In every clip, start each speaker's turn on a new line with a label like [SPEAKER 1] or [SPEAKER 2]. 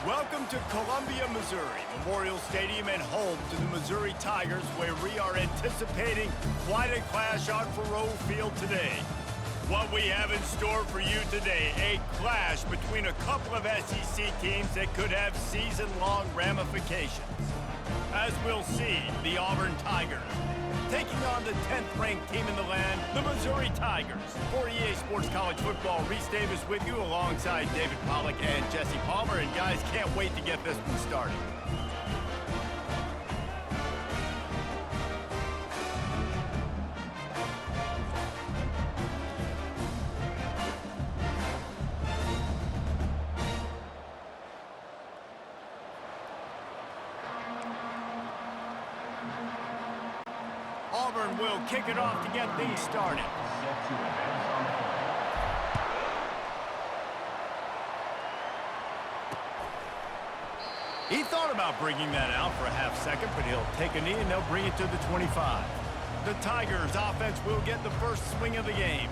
[SPEAKER 1] Welcome to Columbia, Missouri, Memorial Stadium and home to the Missouri Tigers, where we are anticipating quite a clash on Faurot Field today. What we have in store for you today, a clash between a couple of SEC teams that could have season-long ramifications. As we'll see, the Auburn Tigers taking on the 10th-ranked team in the land, the Missouri Tigers. For EA Sports College Football, Reese Davis with you alongside David Pollack and Jesse Palmer. And guys, can't wait to get this one started. Auburn will kick it off to get things started. He thought about bringing that out for a half second, but he'll take a knee and they'll bring it to the 25. The Tigers offense will get the first swing of the game.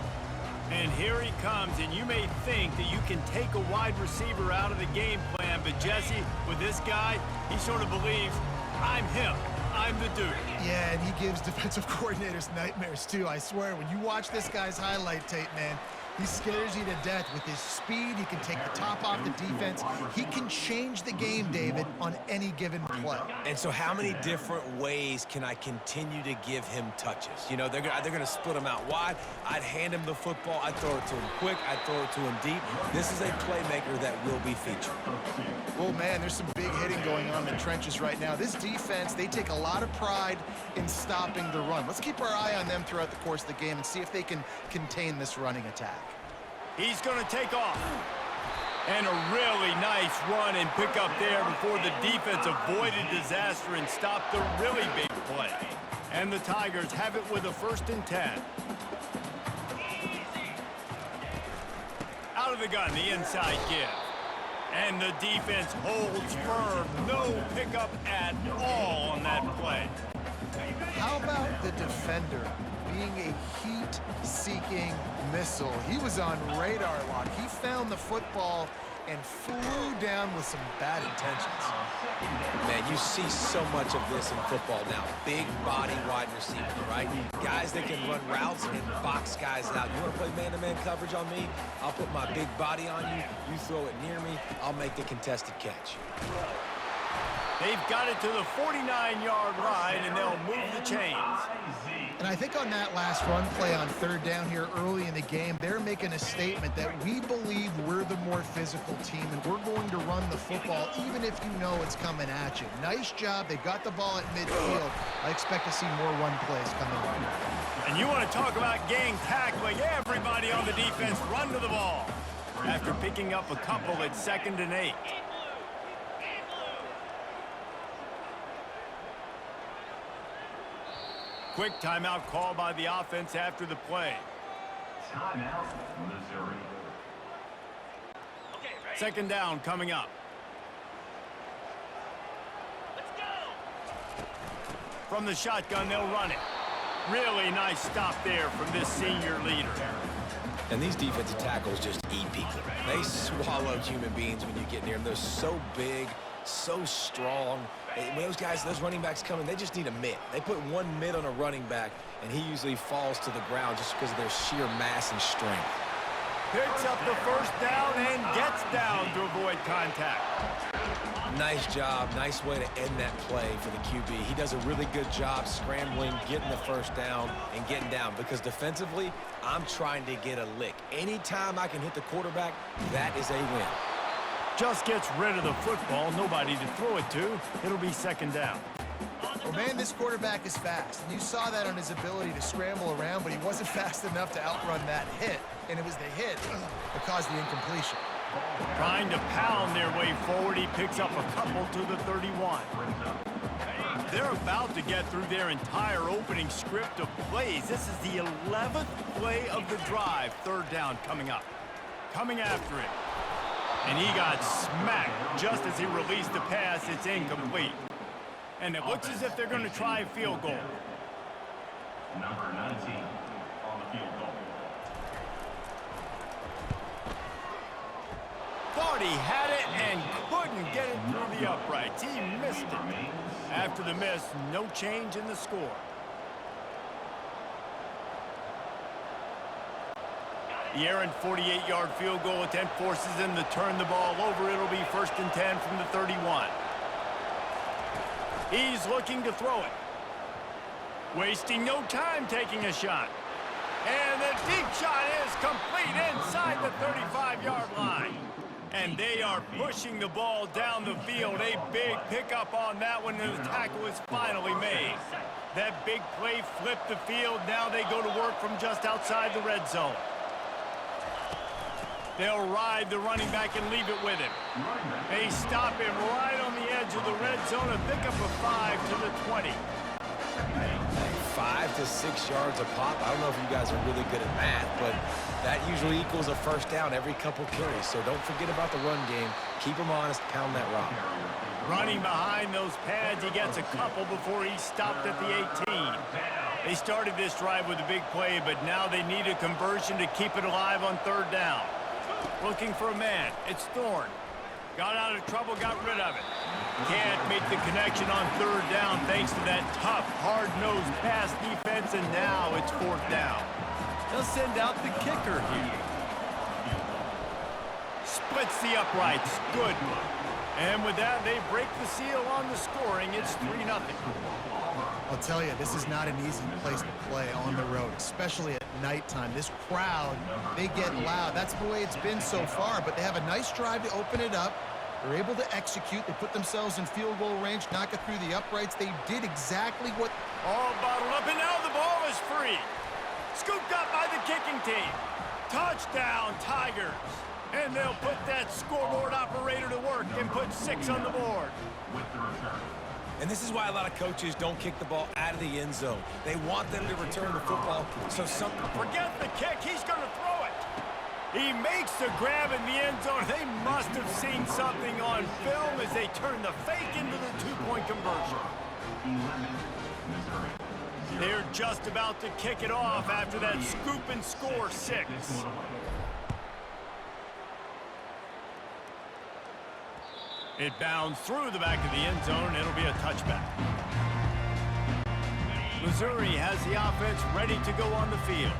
[SPEAKER 1] And here he comes, and you may think that you can take a wide receiver out of the game plan, but Jesse, with this guy, he sort of believes, I'm him. I'm the dude.
[SPEAKER 2] Yeah, and he gives defensive coordinators nightmares, too. I swear, when you watch this guy's highlight tape, man, he scares you to death with his speed. He can take the top off the defense. He can change the game, David, on any given play.
[SPEAKER 3] And so how many different ways can I continue to give him touches? You know, they're going to split him out wide. I'd hand him the football. I'd throw it to him quick. I'd throw it to him deep. This is a playmaker that will be featured.
[SPEAKER 2] Well, man, there's some big hitting going on in the trenches right now. This defense, they take a lot of pride in stopping the run. Let's keep our eye on them throughout the course of the game and see if they can contain this running attack.
[SPEAKER 1] He's going to take off. And a really nice run and pick up there before the defense avoided disaster and stopped the really big play. And the Tigers have it with a 1st and 10. Out of the gun, the inside give. And the defense holds firm. No pickup at all on that play.
[SPEAKER 2] How about the defender being a heat-seeking missile? He was on radar lock. He found the football and flew down with some bad intentions.
[SPEAKER 3] Man, you see so much of this in football now. Big body wide receiver, right? Guys that can run routes and box guys out. You want to play man-to-man coverage on me? I'll put my big body on you. You throw it near me, I'll make the contested catch.
[SPEAKER 1] They've got it to the 49-yard line, and they'll move the chains.
[SPEAKER 2] And I think on that last run play on 3rd down here early in the game, they're making a statement that we believe we're the more physical team, and we're going to run the football even if you know it's coming at you. Nice job. They got the ball at midfield. I expect to see more run plays coming up.
[SPEAKER 1] And you want to talk about gang tackling. Everybody on the defense run to the ball. After picking up a couple at 2nd and 8. Quick timeout call by the offense after the play.
[SPEAKER 4] Timeout, Missouri.
[SPEAKER 1] 2nd down coming up.
[SPEAKER 4] Let's go.
[SPEAKER 1] From the shotgun, they'll run it. Really nice stop there from this senior leader.
[SPEAKER 3] And these defensive tackles just eat people. They swallow human beings when you get near them. They're so big, so strong. When those guys, those running backs come in, they just need a mitt. They put one mitt on a running back, and he usually falls to the ground just because of their sheer mass and strength.
[SPEAKER 1] Picks up the 1st down and gets down to avoid contact.
[SPEAKER 3] Nice job. Nice way to end that play for the QB. He does a really good job scrambling, getting the 1st down, and getting down. Because defensively, I'm trying to get a lick. Anytime I can hit the quarterback, that is a win.
[SPEAKER 1] Just gets rid of the football. Nobody to throw it to. It'll be 2nd down.
[SPEAKER 2] Well, man, this quarterback is fast. And you saw that on his ability to scramble around, but he wasn't fast enough to outrun that hit. And it was the hit that caused the incompletion.
[SPEAKER 1] Trying to pound their way forward. He picks up a couple to the 31. They're about to get through their entire opening script of plays. This is the 11th play of the drive. 3rd down coming up. Coming after it. And he got smacked just as he released the pass. It's incomplete. And it looks as if they're going to try a field goal.
[SPEAKER 4] Number 19 on the field goal.
[SPEAKER 1] Thought he had it and couldn't get yards. He missed it. After the miss, no change in the score. The errant 48-yard field goal attempt forces them to turn the ball over. It'll be 1st and 10 from the 31. He's looking to throw it. Wasting no time taking a shot. And the deep shot is complete inside the 35-yard line. And they are pushing the ball down the field. A big pickup on that one, and the tackle is finally made. That big play flipped the field. Now they go to work from just outside the red zone. They'll ride the running back and leave it with him. They stop him right on the edge of the red zone, a pickup of 5 to the 20.
[SPEAKER 3] 5 to 6 yards a pop. I don't know if you guys are really good at math, but that usually equals a first down every couple carries. So don't forget about the run game. Keep them honest, pound that rock.
[SPEAKER 1] Running behind those pads, he gets a couple before he stopped at the 18. They started this drive with a big play, but now they need a conversion to keep it alive on 3rd down. Looking for a man. It's Thorne. Got out of trouble, got rid of it. Can't make the connection on 3rd down thanks to that tough, hard-nosed pass defense, and now it's 4th down. They'll send out the kicker here. Splits the uprights. Good. And with that, they break the seal on the scoring. It's 3-0.
[SPEAKER 2] I'll tell you, this is not an easy place to play on the road, especially at nighttime. This crowd, they get loud. That's the way it's been so far, but they have a nice drive to open it up. They're able to execute. They put themselves in field goal range, knock it through the uprights. They did exactly what...
[SPEAKER 1] All bottled up, and now the ball is free. Scooped up by the kicking team. Touchdown, Tigers. And they'll put that scoreboard operator to work and put 6 on the board.
[SPEAKER 3] And this is why a lot of coaches don't kick the ball out of the end zone. They want them to return the football, so
[SPEAKER 1] Forget the kick, he's going to throw it. He makes the grab in the end zone. They must have seen something on film as they turn the fake into the 2-point conversion. They're just about to kick it off after that scoop and score 6. It bounds through the back of the end zone. It'll be a touchback. Missouri has the offense ready to go on the field.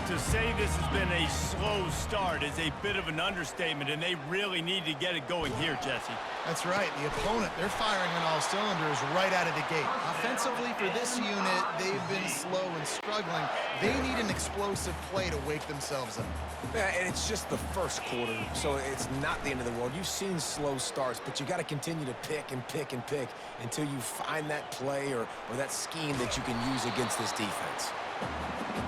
[SPEAKER 1] To say this has been a slow start is a bit of an understatement, and they really need to get it going here, Jesse.
[SPEAKER 2] That's right. The opponent, they're firing on all cylinders right out of the gate. Offensively, for this unit, they've been slow and struggling. They need an explosive play to wake themselves up.
[SPEAKER 3] Yeah, and it's just the first quarter, so it's not the end of the world. You've seen slow starts, but you got to continue to pick and pick and pick until you find that play or that scheme that you can use against this defense.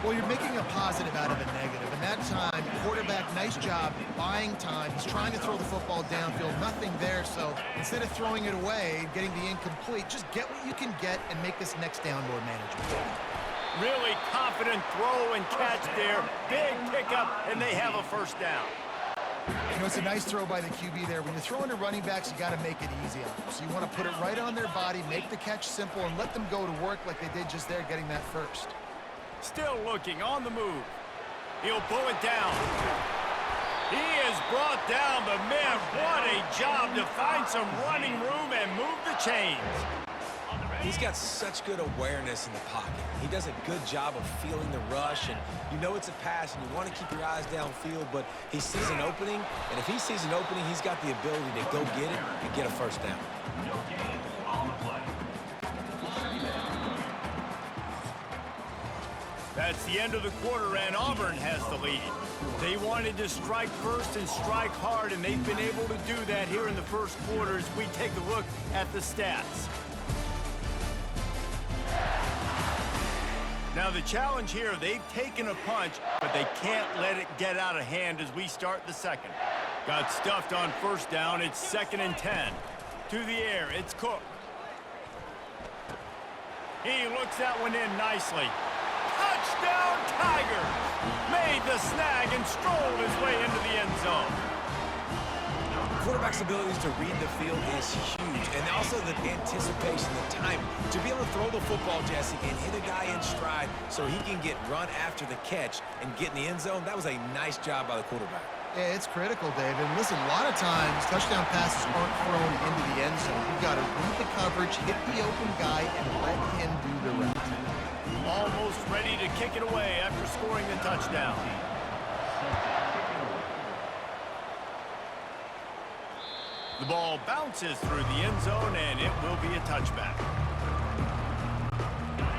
[SPEAKER 2] Well, you're making a positive out of a negative, and that time, quarterback, nice job buying time. He's trying to throw the football downfield, nothing there, so instead of throwing it away, getting the incomplete, just get what you can get and make this next down more manageable.
[SPEAKER 1] Really confident throw and catch there. Big pickup, and they have a first down.
[SPEAKER 2] You know, it's a nice throw by the QB there. When you're throwing to running backs, you got to make it easy on them. So you want to put it right on their body, make the catch simple, and let them go to work like they did just there, getting that first.
[SPEAKER 1] Still looking, on the move. He'll pull it down. He is brought down, but man, what a job to find some running room and move the chains.
[SPEAKER 3] He's got such good awareness in the pocket. He does a good job of feeling the rush, and you know it's a pass, and you want to keep your eyes downfield, but he sees an opening, and if he sees an opening, he's got the ability to go get it and get a first down.
[SPEAKER 4] No gain on the play.
[SPEAKER 1] That's the end of the quarter, and Auburn has the lead. They wanted to strike first and strike hard, and they've been able to do that here in the first quarter as we take a look at the stats. Now the challenge here, they've taken a punch, but they can't let it get out of hand as we start the second. Got stuffed on first down, it's 2nd and 10. To the air, it's Cook. He looks that one in nicely. Touchdown, Tigers! Made the snag and strolled his way into the end zone.
[SPEAKER 3] Quarterback's abilities to read the field is huge, and also the anticipation, the timing. To be able to throw the football, Jesse, and hit a guy in stride so he can get run after the catch and get in the end zone, that was a nice job by the quarterback.
[SPEAKER 2] Yeah, it's critical, David. And listen, a lot of times touchdown passes aren't thrown into the end zone. You've got to read the coverage, hit the open guy, and let him do the rest.
[SPEAKER 1] Almost ready to kick it away after scoring the touchdown. The ball bounces through the end zone, and it will be a touchback.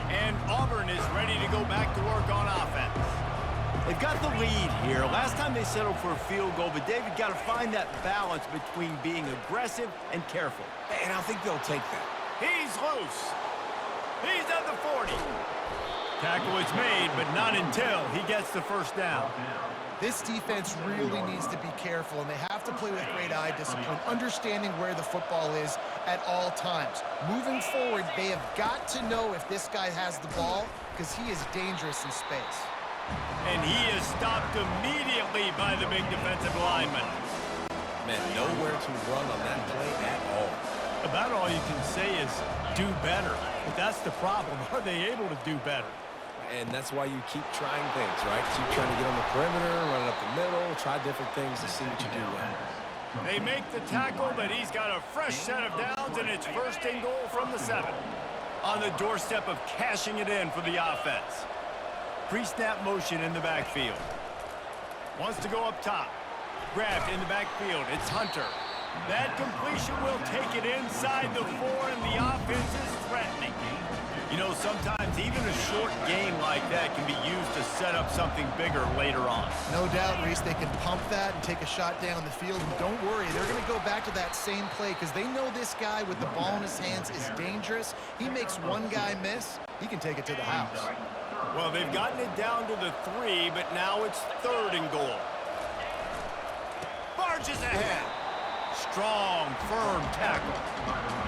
[SPEAKER 1] And Auburn is ready to go back to work on offense. They've got the lead here. Last time they settled for a field goal, but David got to find that balance between being aggressive and careful.
[SPEAKER 3] And I think they'll take that.
[SPEAKER 1] He's loose. He's at the 40. Tackle is made, but not until he gets the first down.
[SPEAKER 2] This defense really needs to be careful, and they have to play with great eye discipline, understanding where the football is at all times. Moving forward, they have got to know if this guy has the ball, because he is dangerous in space.
[SPEAKER 1] And he is stopped immediately by the big defensive lineman.
[SPEAKER 3] Man, nowhere to run on that play at all.
[SPEAKER 1] About all you can say is do better. But that's the problem. Are they able to do better?
[SPEAKER 3] And that's why you keep trying things, right? Keep trying to get on the perimeter, run it up the middle, try different things to see what you do well.
[SPEAKER 1] They make the tackle, but he's got a fresh set of downs, and it's first and goal from the 7. On the doorstep of cashing it in for the offense. Pre-snap motion in the backfield. Wants to go up top. Grabbed in the backfield. It's Hunter. That completion will take it inside the 4, and the offense is threatening. You know, sometimes even a short game like that can be used to set up something bigger later on.
[SPEAKER 2] No doubt, Reese, they can pump that and take a shot down the field. And don't worry, they're going to go back to that same play because they know this guy with the ball in his hands is dangerous. He makes one guy miss, he can take it to the house.
[SPEAKER 1] Well, they've gotten it down to the 3, but now it's 3rd and goal. Barges ahead. Strong, firm tackle.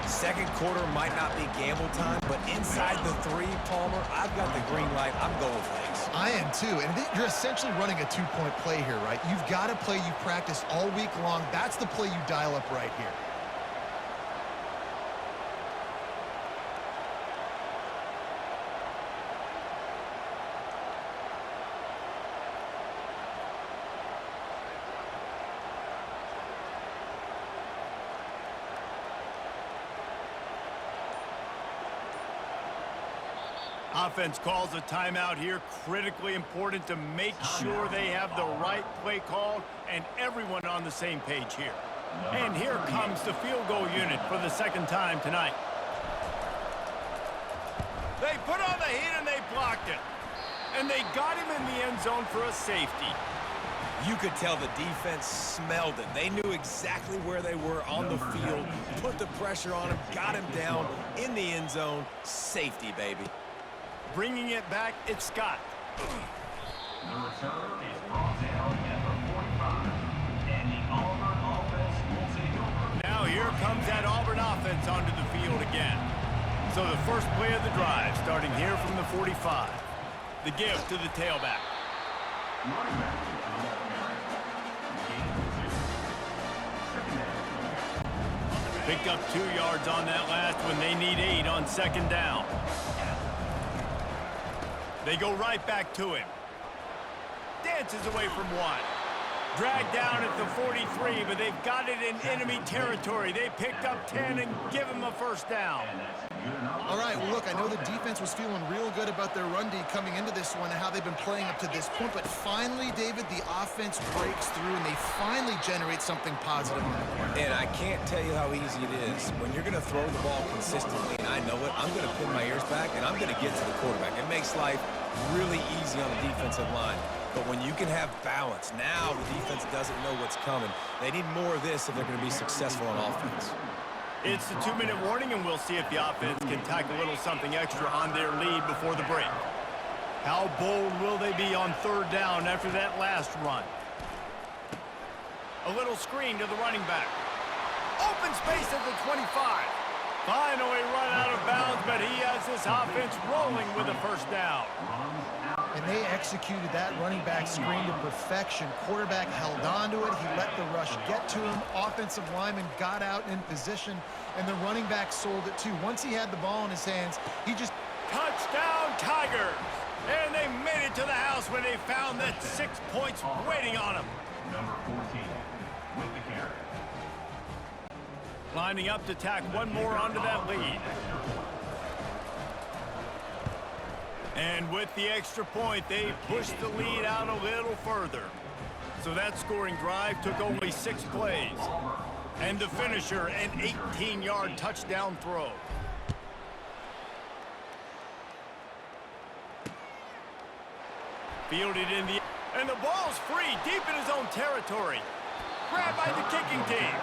[SPEAKER 3] Second quarter might not be gamble time, but inside the 3, Palmer, I've got the green light. I'm going flags.
[SPEAKER 2] I am too, and you're essentially running a 2-point play here, right? You've got a play you practice all week long. That's the play you dial up right here.
[SPEAKER 1] Offense calls a timeout here. Critically important to make sure they have the right play called and everyone on the same page here. And here comes the field goal unit for the 2nd time tonight. They put on the heat and they blocked it. And they got him in the end zone for a safety.
[SPEAKER 3] You could tell the defense smelled it. They knew exactly where they were on the field, put the pressure on him, got him down in the end zone. Safety, baby.
[SPEAKER 1] Bringing it back, it's Scott.
[SPEAKER 4] The return is brought down at the 45. And the Auburn offense will take over.
[SPEAKER 1] Now here comes that Auburn offense onto the field again. So the first play of the drive, starting here from the 45. The give to the tailback.
[SPEAKER 4] Running back.
[SPEAKER 1] Picked up 2 yards on that last one. They need 8 on 2nd down. They go right back to him. Dances away from 1. Dragged down at the 43, but they've got it in enemy territory. They picked up 10 and give him a first down.
[SPEAKER 2] All right, well, look, I know the defense was feeling real good about their run D coming into this one and how they've been playing up to this point, but finally, David, the offense breaks through and they finally generate something positive on the play.
[SPEAKER 3] And I can't tell you how easy it is. When you're going to throw the ball consistently, and I know it, I'm going to pin my ears back and I'm going to get to the quarterback. It makes life really easy on the defensive line. But when you can have balance, now the defense doesn't know what's coming. They need more of this if they're going to be successful on offense.
[SPEAKER 1] It's the 2-minute warning, and we'll see if the offense can tack a little something extra on their lead before the break. How bold will they be on 3rd down after that last run? A little screen to the running back. Open space at the 25. Finally run out of bounds, but he has this offense rolling with a first down.
[SPEAKER 2] And they executed that running back screen to perfection. Quarterback held on to it. He let the rush get to him. Offensive lineman got out in position, and the running back sold it too. Once he had the ball in his hands, he just...
[SPEAKER 1] Touchdown, Tigers! And they made it to the house when they found that 6 points waiting on them.
[SPEAKER 4] number 14, with the carry.
[SPEAKER 1] Lining up to tack one more onto that lead. And with the extra point, they pushed the lead out a little further. So that scoring drive took only 6 plays. And the finisher, an 18-yard touchdown throw. Fielded in the... And the ball's free, deep in his own territory. Grabbed by the kicking team.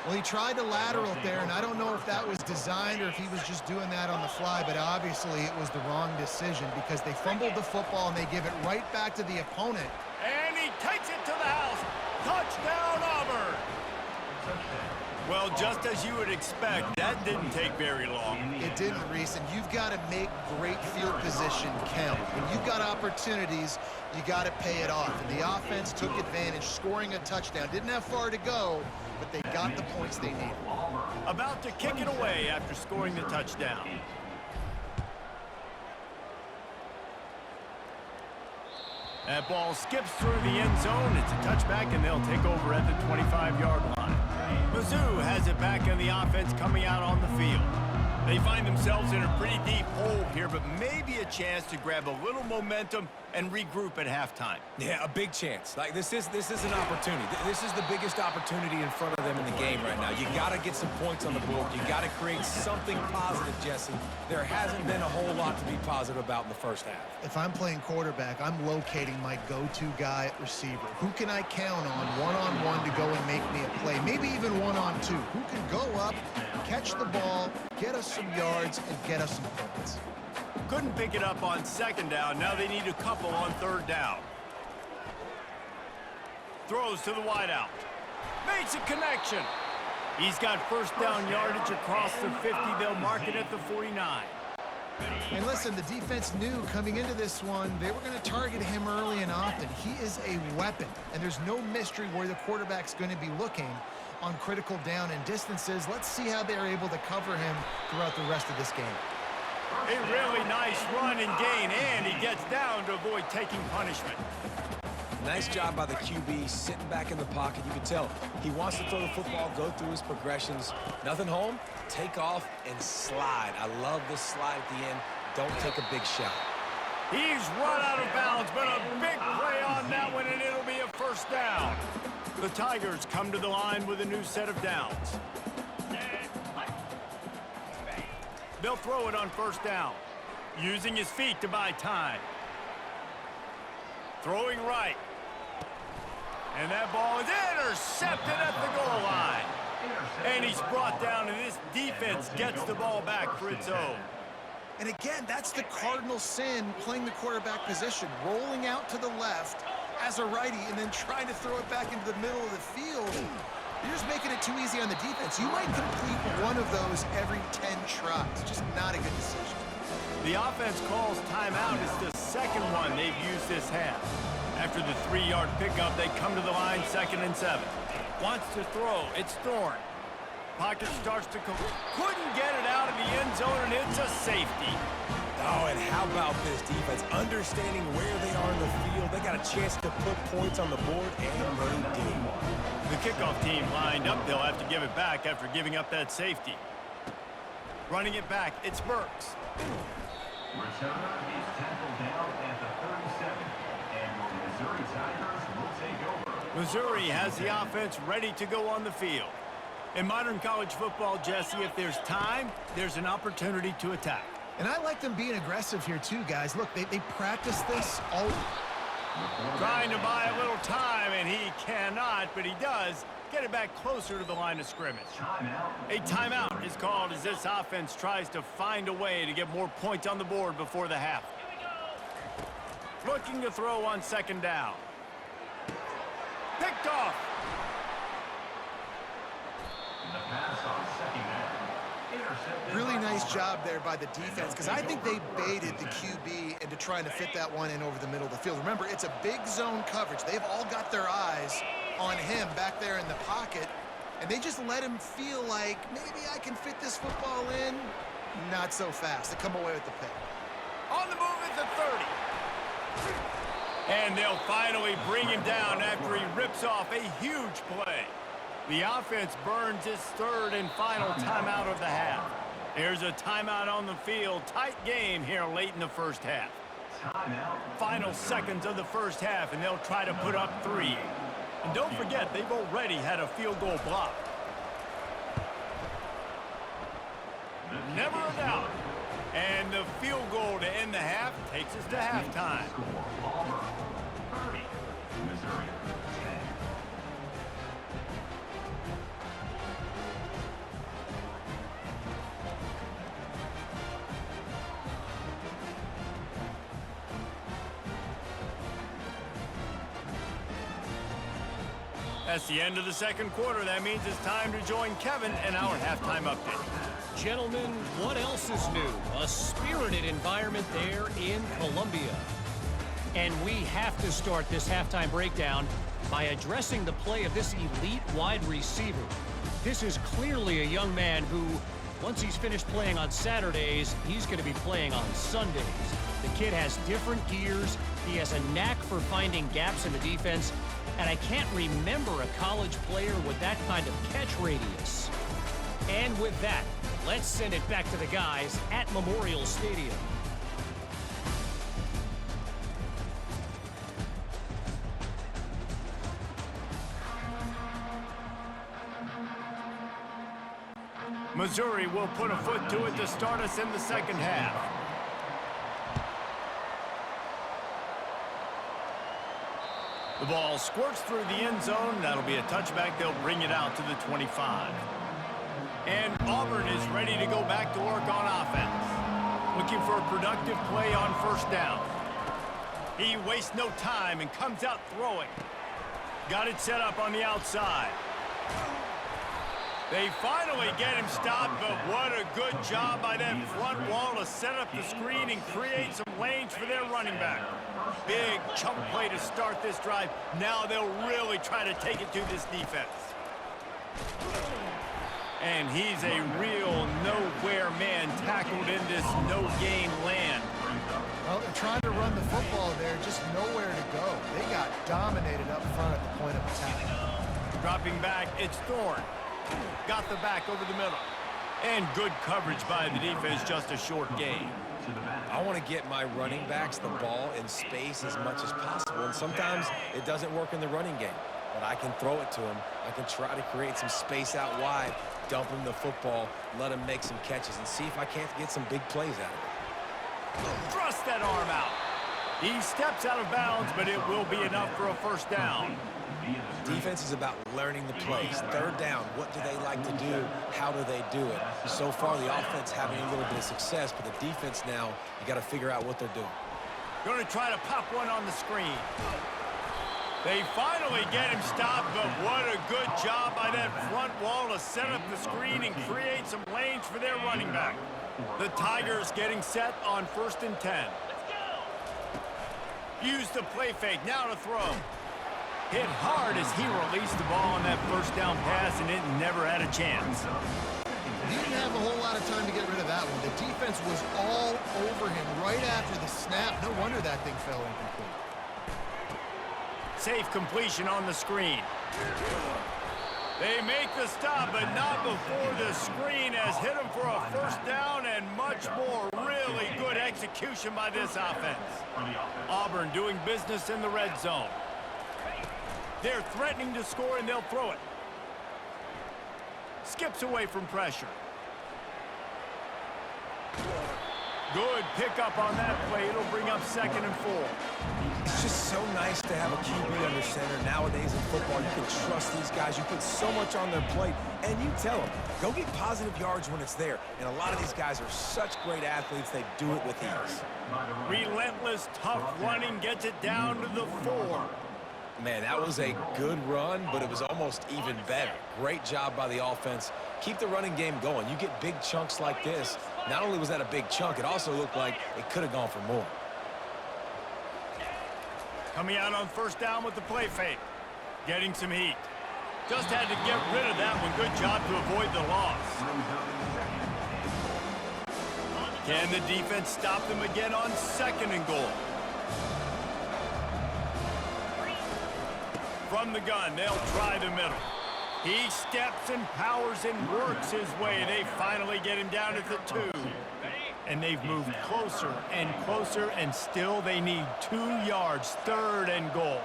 [SPEAKER 2] Well, he tried to lateral it there, and I don't know if that was designed or if he was just doing that on the fly, but obviously it was the wrong decision because they fumbled the football and they give it right back to the opponent.
[SPEAKER 1] And he takes it to the house. Touchdown, Auburn. Well, just as you would expect, that didn't take very long.
[SPEAKER 2] It didn't, Reese, and you've got to make great field position count. When you've got opportunities, you got to pay it off. And the offense took advantage, scoring a touchdown. Didn't have far to go, but they got the points they needed.
[SPEAKER 1] About to kick it away after scoring the touchdown. That ball skips through the end zone. It's a touchback, and they'll take over at the 25-yard line. Mizzou has it back in the offense coming out on the field. They find themselves in a pretty deep hole here, but maybe a chance to grab a little momentum and regroup at halftime.
[SPEAKER 3] Yeah, a big chance. Like this is an opportunity. This is the biggest opportunity in front of them in the game right now. You got to get some points on the board. You got to create something positive, Jesse. There hasn't been a whole lot to be positive about in the first half.
[SPEAKER 2] If I'm playing quarterback, I'm locating my go-to guy at receiver. Who can I count on one-on-one to go and make me a play? Maybe even one-on-two. Who can go up, catch the ball, get us some yards, and get us some points?
[SPEAKER 1] Couldn't pick it up on second down. Now they need a couple on third down. Throws to the wideout. Makes a connection. He's got first down yardage across the 50. They'll mark it at the 49.
[SPEAKER 2] And listen, the defense knew coming into this one, they were going to target him early and often. He is a weapon, and there's no mystery where the quarterback's going to be looking on critical down and distances. Let's see how they're able to cover him throughout the rest of this game.
[SPEAKER 1] A really nice run and gain, and he gets down to avoid taking punishment.
[SPEAKER 3] Nice job by the QB, sitting back in the pocket. You can tell he wants to throw the football, go through his progressions. Nothing home, take off, and slide. I love this slide at the end. Don't take a big shot.
[SPEAKER 1] He's run out of bounds, but a big play on that one, and it'll be a first down. The Tigers come to the line with a new set of downs. They'll throw it on first down, using his feet to buy time. Throwing right. And that ball is intercepted at the goal line. And he's brought down, and this defense gets the ball back for its own.
[SPEAKER 2] And again, that's the cardinal sin, playing the quarterback position, rolling out to the left as a righty and then trying to throw it back into the middle of the field. You're just making it too easy on the defense. You might complete one of those every 10 tries. Just not a good decision.
[SPEAKER 1] The offense calls timeout. It's the second one they've used this half. After the 3-yard pickup, they come to the line 2nd and 7. Wants to throw. It's Thorne. Pocket starts to come. Couldn't get it out of the end zone, and it's a safety.
[SPEAKER 3] Oh, and how about this defense? Understanding where they are in the field. They got a chance to put points on the board, and they did.
[SPEAKER 1] The kickoff team lined up. They'll have to give it back after giving up that safety. Running it back, it's Burks.
[SPEAKER 4] Returner is tackled down at the 37, and the Missouri Tigers will take over.
[SPEAKER 1] Missouri has the offense ready to go on the field. In modern college football, Jesse, if there's time, there's an opportunity to attack.
[SPEAKER 2] And I like them being aggressive here too, guys. Look, they practice this all...
[SPEAKER 1] Trying to buy a little time, and he cannot, but he does get it back closer to the line of scrimmage. A timeout is called as this offense tries to find a way to get more points on the board before the half. Looking to throw on 2nd down. Picked off.
[SPEAKER 4] The pass on 2nd down. Intercepted.
[SPEAKER 2] Really nice job there by the defense, because I think they baited the QB into trying to fit that one in over the middle of the field. Remember, it's a big zone coverage. They've all got their eyes on him back there in the pocket, and they just let him feel like, maybe I can fit this football in. Not so fast. They come away with the pick.
[SPEAKER 1] On the move at the 30. And they'll finally bring him down after he rips off a huge play. The offense burns its third and final timeout of the half. There's a timeout on the field. Tight game here late in the first half. Final seconds of the first half, and they'll try to put up 3. And don't forget, they've already had a field goal block. Never a doubt. And the field goal to end the half takes us to halftime.
[SPEAKER 4] Auburn 30, Missouri 10.
[SPEAKER 1] That's the end of the second quarter. That means it's time to join Kevin in our halftime update.
[SPEAKER 5] Gentlemen, what else is new? A spirited environment there in Columbia. And we have to start this halftime breakdown by addressing the play of this elite wide receiver. This is clearly a young man who, once he's finished playing on Saturdays, he's going to be playing on Sundays. The kid has different gears. He has a knack for finding gaps in the defense. And I can't remember a college player with that kind of catch radius. And with that, let's send it back to the guys at Memorial Stadium.
[SPEAKER 1] Missouri will put a foot to it to start us in the second half. The ball squirts through the end zone. That'll be a touchback. They'll bring it out to the 25. And Auburn is ready to go back to work on offense. Looking for a productive play on first down. He wastes no time and comes out throwing. Got it set up on the outside. They finally get him stopped, but what a good job by that front wall to set up the screen and create some lanes for their running back. Big chunk play to start this drive. Now they'll really try to take it to this defense. And he's a real nowhere man tackled in this no-gain land.
[SPEAKER 2] Well, they're trying to run the football there, just nowhere to go. They got dominated up front at the point of attack.
[SPEAKER 1] Dropping back, it's Thorne. Got the back over the middle. And good coverage by the defense, just a short gain.
[SPEAKER 3] I want to get my running backs the ball in space as much as possible, and sometimes it doesn't work in the running game. But I can throw it to him. I can try to create some space out wide, dump him the football, let him make some catches, and see if I can't get some big plays out of it.
[SPEAKER 1] Thrust that arm out. He steps out of bounds, but it will be enough for a first down.
[SPEAKER 3] Defense is about learning the plays. Third down, what do they like to do? How do they do it? So far, the offense having a little bit of success, but the defense now, you got to figure out what they're doing.
[SPEAKER 1] Going to try to pop one on the screen. They finally get him stopped, but what a good job by that front wall to set up the screen and create some lanes for their running back. The Tigers getting set on 1st and 10. Use the play fake, now to throw. Hit hard as he released the ball on that first down pass, and it never had a chance.
[SPEAKER 2] He didn't have a whole lot of time to get rid of that one. The defense was all over him right after the snap. No wonder that thing fell incomplete.
[SPEAKER 1] Safe completion on the screen. They make the stop, but not before the screen has hit him for a first down and much more. Really good execution by this offense. Auburn doing business in the red zone. They're threatening to score, and they'll throw it. Skips away from pressure. Good pickup on that play. It'll bring up 2nd and 4.
[SPEAKER 3] It's just so nice to have a QB under center. Nowadays in football, you can trust these guys. You put so much on their plate, and you tell them, go get positive yards when it's there. And a lot of these guys are such great athletes, they do it with ease.
[SPEAKER 1] Relentless, tough running gets it down to the 4.
[SPEAKER 3] Man, that was a good run, but it was almost even better. Great job by the offense. Keep the running game going. You get big chunks like this. Not only was that a big chunk, it also looked like it could have gone for more.
[SPEAKER 1] Coming out on first down with the play fake. Getting some heat. Just had to get rid of that one. Good job to avoid the loss. Can the defense stop them again on 2nd and goal? From the gun, they'll try the middle. He steps and powers and works his way. They finally get him down at the 2. And they've moved closer and closer, and still they need 2 yards, 3rd and goal.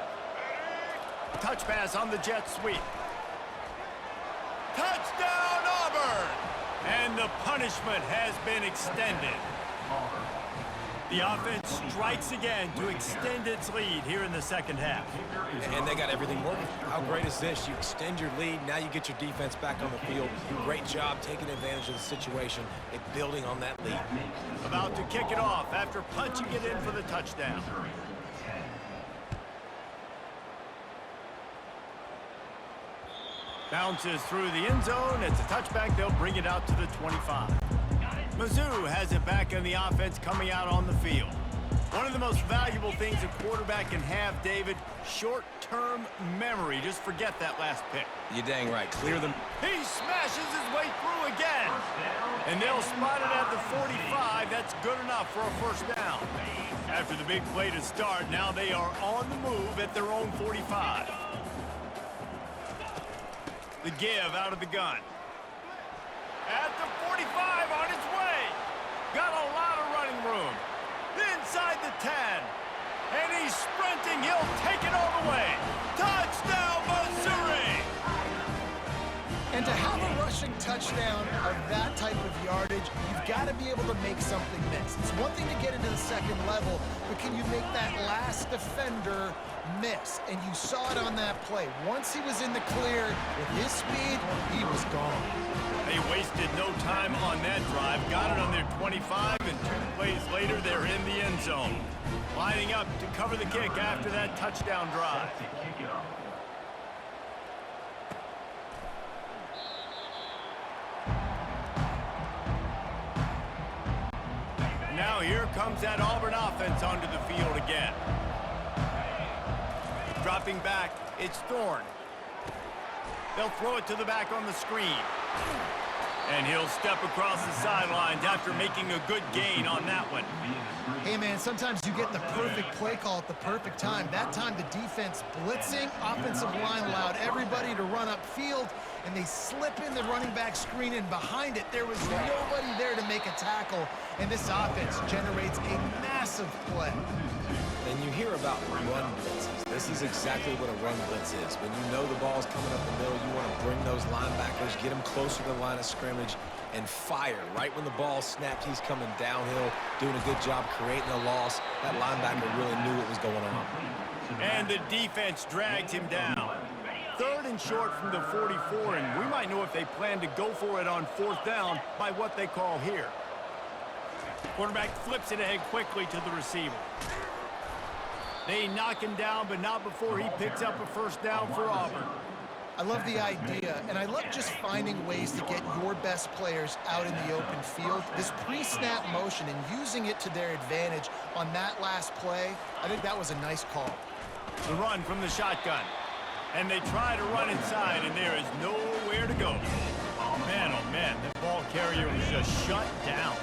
[SPEAKER 1] Touch pass on the jet sweep. Touchdown, Auburn! And the punishment has been extended. The offense strikes again to extend its lead here in the second half.
[SPEAKER 3] And they got everything working. How great is this? You extend your lead, now you get your defense back on the field. Great job taking advantage of the situation and building on that lead.
[SPEAKER 1] About to kick it off after punching it in for the touchdown. Bounces through the end zone. It's a touchback. They'll bring it out to the 25. Mizzou has it back in the offense coming out on the field. One of the most valuable things a quarterback can have, David, short-term memory. Just forget that last pick.
[SPEAKER 3] You're dang right. Clear them.
[SPEAKER 1] He smashes his way through again. And they'll spot it at the 45. That's good enough for a first down. After the big play to start, now they are on the move at their own 45. The give out of the gun. At the 45 on its way. Got a lot of running room. Inside the 10. And he's sprinting. He'll take it all the way. Touchdown, Missouri!
[SPEAKER 2] And to have a rushing touchdown of that type of yardage, you've got to be able to make something miss. It's one thing to get into the second level, but can you make that last defender miss? And you saw it on that play. Once he was in the clear with his speed, he was gone.
[SPEAKER 1] They wasted no time on that drive. Got it on their 25, and 2 plays later, they're in the end zone. Lining up to cover the kick after that touchdown drive. Now here comes that Auburn offense onto the field again. Dropping back, it's Thorne. They'll throw it to the back on the screen. And he'll step across the sidelines after making a good gain on that one.
[SPEAKER 2] Hey, man, sometimes you get the perfect play call at the perfect time. That time the defense blitzing, offensive line allowed everybody to run upfield, and they slip in the running back screen, and behind it, there was nobody there to make a tackle, and this offense generates a massive play.
[SPEAKER 3] And you hear about run blitzes. This is exactly what a run blitz is. When you know the ball's coming up the middle, you want to bring those linebackers, get them closer to the line of scrimmage, and fire. Right when the ball snapped, he's coming downhill, doing a good job creating a loss. That linebacker really knew what was going on.
[SPEAKER 1] And the defense drags him down. 3rd and short from the 44, and we might know if they plan to go for it on 4th down by what they call here. Quarterback flips it ahead quickly to the receiver. They knock him down, but not before he picks up a first down for Auburn.
[SPEAKER 2] I love the idea, and I love just finding ways to get your best players out in the open field. This pre-snap motion and using it to their advantage on that last play, I think that was a nice call.
[SPEAKER 1] The run from the shotgun. And they try to run inside, and there is nowhere to go. Man, oh man, that ball carrier was just shut down.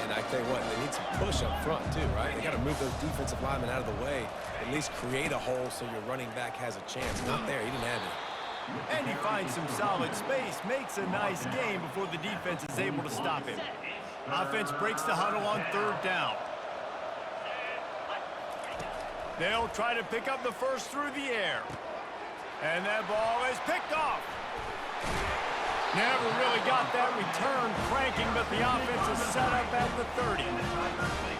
[SPEAKER 3] And I tell you what, they need some push up front too, right? They got to move those defensive linemen out of the way, at least create a hole so your running back has a chance. Not there, he didn't have it.
[SPEAKER 1] And he finds some solid space, makes a nice game before the defense is able to stop him. Offense breaks the huddle on 3rd down. They'll try to pick up the first through the air. And that ball is picked off. Never really got that return cranking, but the offense is set up at the 30.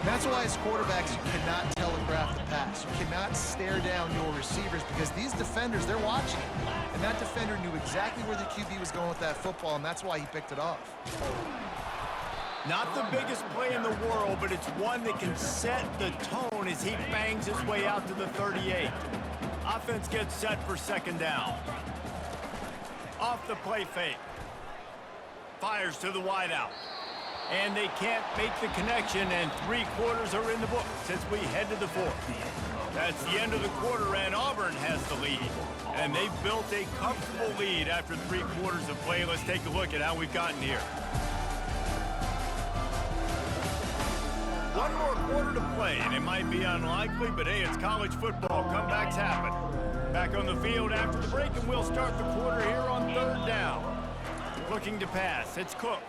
[SPEAKER 2] That's why as quarterbacks, you cannot telegraph the pass. You cannot stare down your receivers because these defenders, they're watching. And that defender knew exactly where the QB was going with that football, and that's why he picked it off.
[SPEAKER 1] Not the biggest play in the world, but it's one that can set the tone as he bangs his way out to the 38. Offense gets set for 2nd down. Off the play fake. Fires to the wideout. And they can't make the connection, and 3 quarters are in the book as we head to the 4th. That's the end of the quarter, and Auburn has the lead. And they've built a comfortable lead after 3 quarters of play. Let's take a look at how we've gotten here. 1 more quarter to play, and it might be unlikely, but hey, it's college football. Comebacks happen. Back on the field after the break, and we'll start the quarter here on third down. Looking to pass, it's Cook.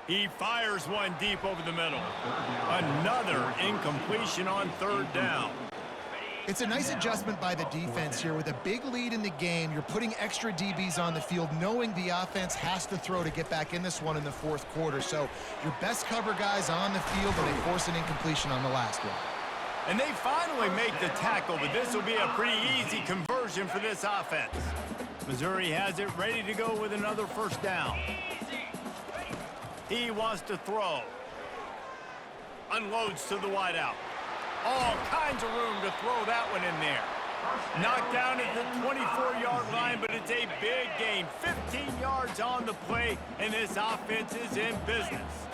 [SPEAKER 1] He fires one deep over the middle. Another incompletion on third down.
[SPEAKER 2] It's a nice adjustment by the defense here. With a big lead in the game, you're putting extra DBs on the field, knowing the offense has to throw to get back in this one in the fourth quarter. So your best cover guys on the field, and they force an incompletion on the last one.
[SPEAKER 1] And they finally make the tackle, but this will be a pretty easy conversion for this offense. Missouri has it ready to go with another first down. He wants to throw. Unloads to the wideout. All kinds of room to throw that one in there. Knocked down at the 24-yard line, but it's a big gain. 15 yards on the play, and this offense is in business.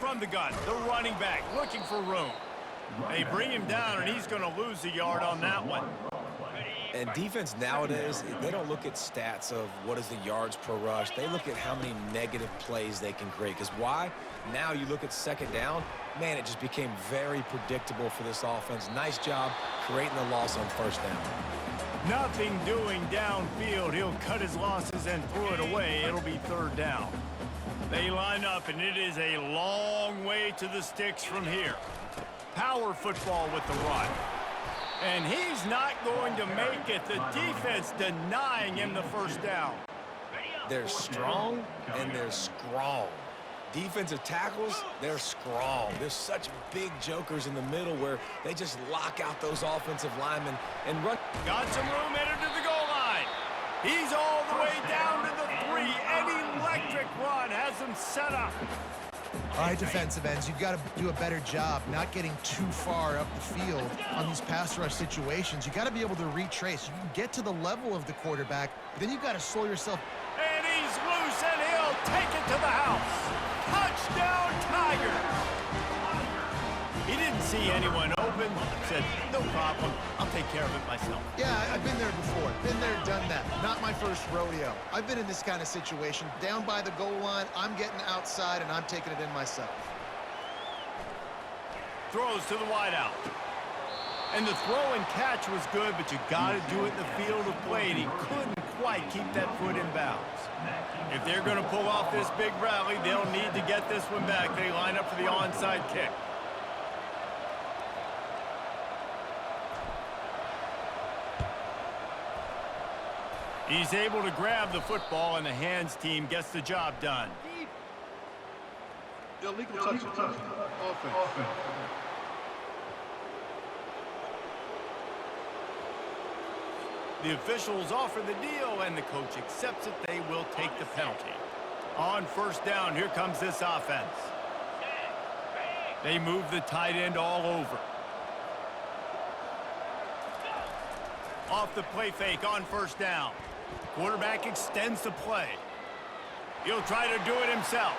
[SPEAKER 1] From the gun, the running back looking for room. They bring him down, and he's going to lose a yard on that one.
[SPEAKER 3] And defense nowadays, they don't look at stats of what is the yards per rush. They look at how many negative plays they can create. Because why? Now you look at second down, man, it just became very predictable for this offense. Nice job creating the loss on first down.
[SPEAKER 1] Nothing doing downfield. He'll cut his losses and throw it away. It'll be third down. They line up, and it is a long way to the sticks from here. Power football with the run. And he's not going to make it. The defense denying him the first down.
[SPEAKER 3] They're strong, and they're strong. Defensive tackles, they're strong. There's such big jokers in the middle where they just lock out those offensive linemen and run.
[SPEAKER 1] Got some room headed to the goal line. He's all the way down to the 3. An electric run has him set up.
[SPEAKER 2] All right, defensive ends, you've got to do a better job not getting too far up the field on these pass rush situations. You've got to be able to retrace. You can get to the level of the quarterback, but then you've got to slow yourself.
[SPEAKER 1] And he's loose, and he'll take it to the house. Touchdown, Tigers! He didn't see anyone open. Said, no problem. I'll take care of it myself.
[SPEAKER 2] Yeah, I've been there before. Been there, done that. Not my first rodeo. I've been in this kind of situation. Down by the goal line, I'm getting outside, and I'm taking it in myself.
[SPEAKER 1] Throws to the wideout. And the throw and catch was good, but you got to do it in the field of play, and he couldn't quite keep that foot in bounds. If they're going to pull off this big rally, they'll need to get this one back. They line up for the onside kick. He's able to grab the football, and the hands team gets the job done.
[SPEAKER 6] Illegal touch. Offense.
[SPEAKER 1] The officials offer the deal, and the coach accepts it. They will take the penalty. On first down, here comes this offense. They move the tight end all over. Off the play fake on first down. Quarterback extends the play. He'll try to do it himself.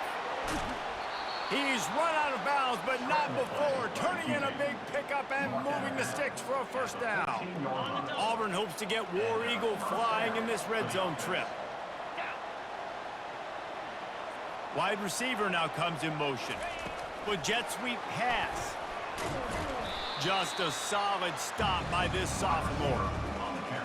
[SPEAKER 1] He's run out of bounds, but not before. Turning in a big pickup and moving the sticks for a first down. Auburn hopes to get War Eagle flying in this red zone trip. Wide receiver now comes in motion. With jet sweep pass. Just a solid stop by this sophomore.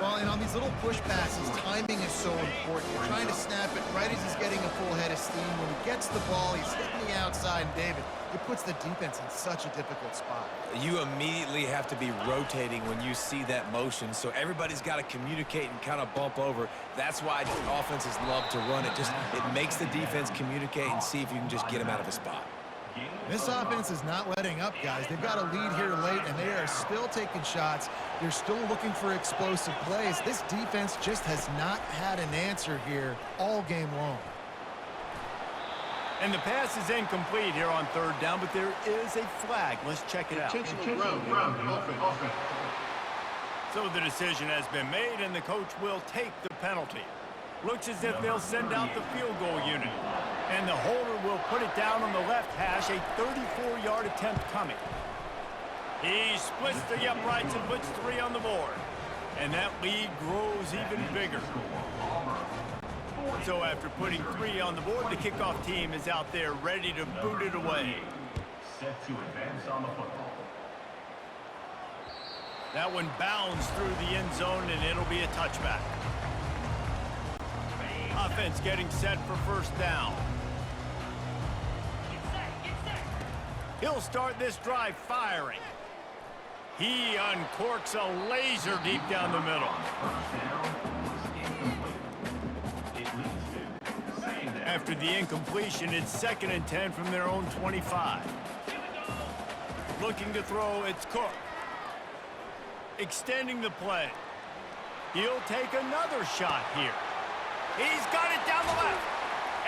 [SPEAKER 2] Well, and on these little push passes, timing is so important. You're trying to snap it right as he's getting a full head of steam. When he gets the ball, he's hitting the outside, and David, it puts the defense in such a difficult spot.
[SPEAKER 3] You immediately have to be rotating when you see that motion, so everybody's got to communicate and kind of bump over. That's why offenses love to run it. It makes the defense communicate and see if you can just get him out of a spot.
[SPEAKER 2] This offense is not letting up, guys. They've got a lead here late, and they are still taking shots. They're still looking for explosive plays. This defense just has not had an answer here all game long.
[SPEAKER 1] And the pass is incomplete here on third down, but there is a flag. Let's check it out.
[SPEAKER 6] Intentional ground. Offense.
[SPEAKER 1] So the decision has been made, and the coach will take the penalty. Looks as if they'll send out the field goal unit. And the holder will put it down on the left hash, a 34-yard attempt coming. He splits the uprights and puts 3 on the board. And that lead grows even bigger. So after putting 3 on the board, the kickoff team is out there ready to boot it away.
[SPEAKER 4] Set to advance on the football.
[SPEAKER 1] That one bounds through the end zone, and it'll be a touchback. Offense getting set for first down. He'll start this drive firing. He uncorks a laser deep down the middle. After the incompletion, it's 2nd and 10 from their own 25. Looking to throw, it's Cook. Extending the play. He'll take another shot here. He's got it down the left.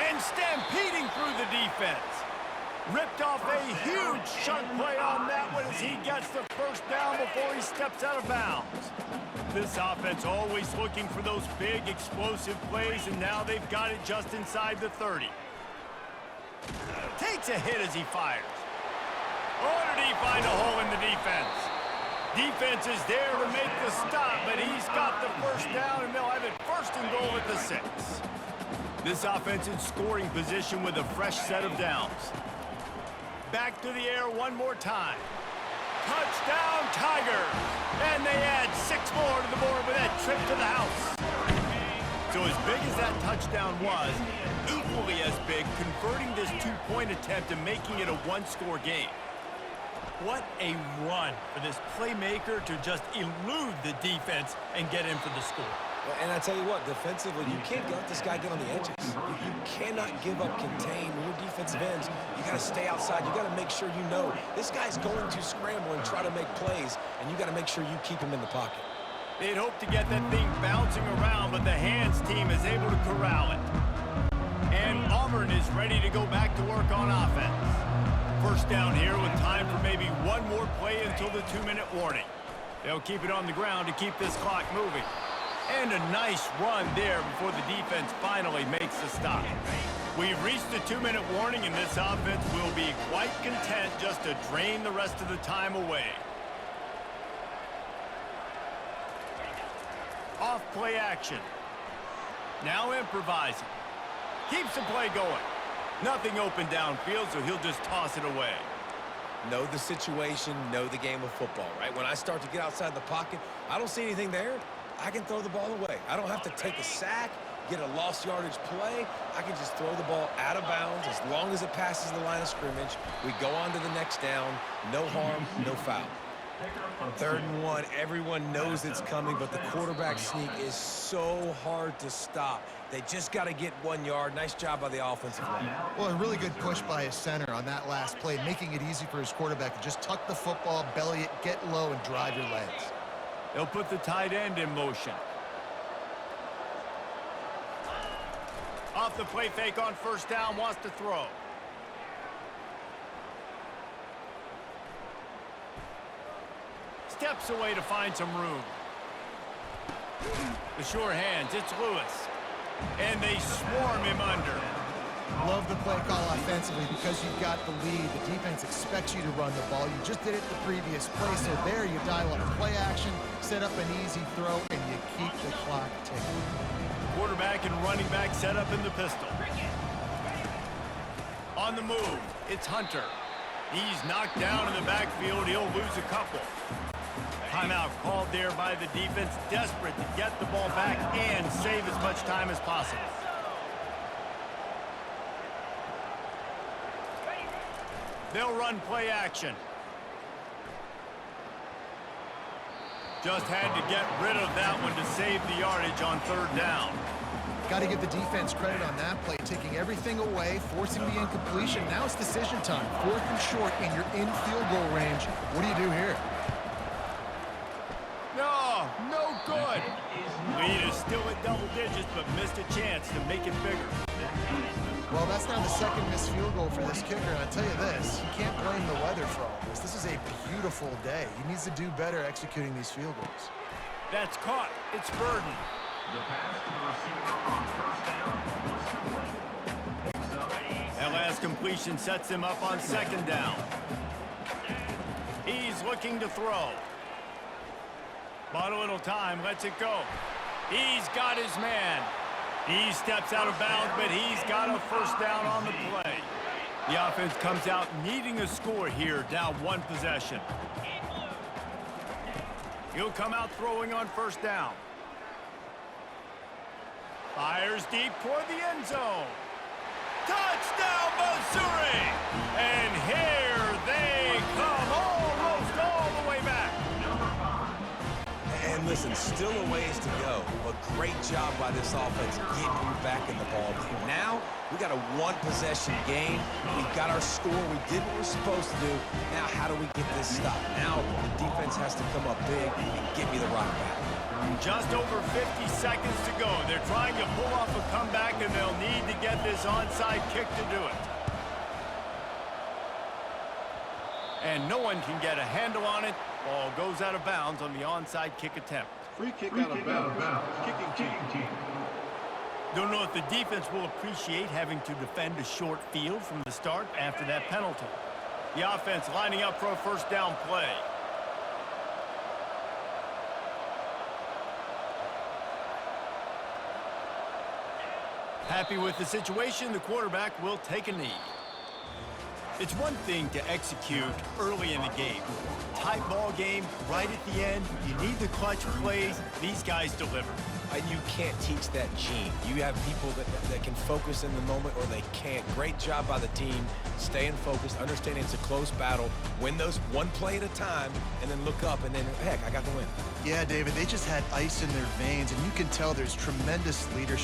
[SPEAKER 1] And stampeding through the defense. Ripped off a huge chunk play on that one as he gets the first down before he steps out of bounds. This offense always looking for those big, explosive plays, and now they've got it just inside the 30. Takes a hit as he fires. Oh, did he find a hole in the defense? Defense is there to make the stop, but he's got the first down, and they'll have it 1st and goal at the 6. This offense in scoring position with a fresh set of downs. Back to the air one more time. Touchdown, Tigers! And they add 6 more to the board with that trip to the house. So as big as that touchdown was, equally as big, converting this 2-point attempt and making it a 1-score game. What a run for this playmaker to just elude the defense and get in for the score.
[SPEAKER 3] And I tell you what, defensively, you can't let this guy get on the edges. You cannot give up contain. When you're defensive ends, you got to stay outside. You got to make sure you know this guy's going to scramble and try to make plays, and you got to make sure you keep him in the pocket.
[SPEAKER 1] They'd hope to get that thing bouncing around, but the hands team is able to corral it. And Auburn is ready to go back to work on offense. First down here with time for maybe one more play until the 2-minute warning. They'll keep it on the ground to keep this clock moving. And a nice run there before the defense finally makes the stop. We've reached the 2-minute warning, and this offense will be quite content just to drain the rest of the time away. Off play action. Now improvising. Keeps the play going. Nothing open downfield, so he'll just toss it away.
[SPEAKER 3] Know the situation, know the game of football, right? When I start to get outside the pocket, I don't see anything there. I can throw the ball away. I don't have to take a sack, get a lost yardage play. I can just throw the ball out of bounds as long as it passes the line of scrimmage. We go on to the next down. No harm, no foul. 3rd and 1. Everyone knows it's coming, but the quarterback sneak is so hard to stop. They just got to get 1 yard. Nice job by the offensive line.
[SPEAKER 2] Well, a really good push by his center on that last play, making it easy for his quarterback to just tuck the football, belly it, get low, and drive your legs.
[SPEAKER 1] They'll put the tight end in motion. Off the play fake on first down, wants to throw. Steps away to find some room. The sure hands, it's Lewis. And they swarm him under.
[SPEAKER 2] Love the play call offensively because you've got the lead. The defense expects you to run the ball. You just did it the previous play, so there you dial up play action, set up an easy throw, and you keep the clock ticking.
[SPEAKER 1] Quarterback and running back set up in the pistol. On the move, it's Hunter. He's knocked down in the backfield. He'll lose a couple. Timeout called there by the defense, desperate to get the ball back and save as much time as possible. They'll run play action. Just had to get rid of that one to save the yardage on 3rd down.
[SPEAKER 2] Got to give the defense credit on that play, taking everything away, forcing the incompletion. Now it's decision time. 4th and short, and you're in field goal range. What do you do here?
[SPEAKER 1] No good. Lead is still at double digits, but missed a chance to make it bigger.
[SPEAKER 2] Well, that's now the 2nd missed field goal for this kicker, and I tell you this, you can't blame the weather for all this. This is a beautiful day. He needs to do better executing these field goals.
[SPEAKER 1] That's caught. It's Burden.
[SPEAKER 4] The pass to the receiver on first down.
[SPEAKER 1] That last completion sets him up on 2nd down. He's looking to throw. Bought a little time, lets it go. He's got his man. He steps out of bounds, but he's got a first down on the play. The offense comes out needing a score here, down 1 possession. He'll come out throwing on first down. Fires deep toward the end zone. Touchdown, Missouri! And here they come, almost all the way back.
[SPEAKER 3] And listen, still a ways to go, but great job by this offense getting you back in the ball game. Now, we got a one-possession game. We got our score. We did what we're supposed to do. Now, how do we get this stopped? Now, the defense has to come up big and get me the rock back.
[SPEAKER 1] Just over 50 seconds to go. They're trying to pull off a comeback, and they'll need to get this onside kick to do it. And no one can get a handle on it. Ball goes out of bounds on the onside kick attempt.
[SPEAKER 6] Free kick out of bounds. Kicking team.
[SPEAKER 1] Don't know if the defense will appreciate having to defend a short field from the start after that penalty. The offense lining up for a first down play. Happy with the situation, the quarterback will take a knee. It's one thing to execute early in the game. Tight ball game, right at the end. You need the clutch plays. These guys deliver.
[SPEAKER 3] You can't teach that gene. You have people that can focus in the moment, or they can't. Great job by the team, staying focused, understanding it's a close battle, win those one play at a time, and then look up, and then, heck, I got the win.
[SPEAKER 2] Yeah, David, they just had ice in their veins, and you can tell there's tremendous leadership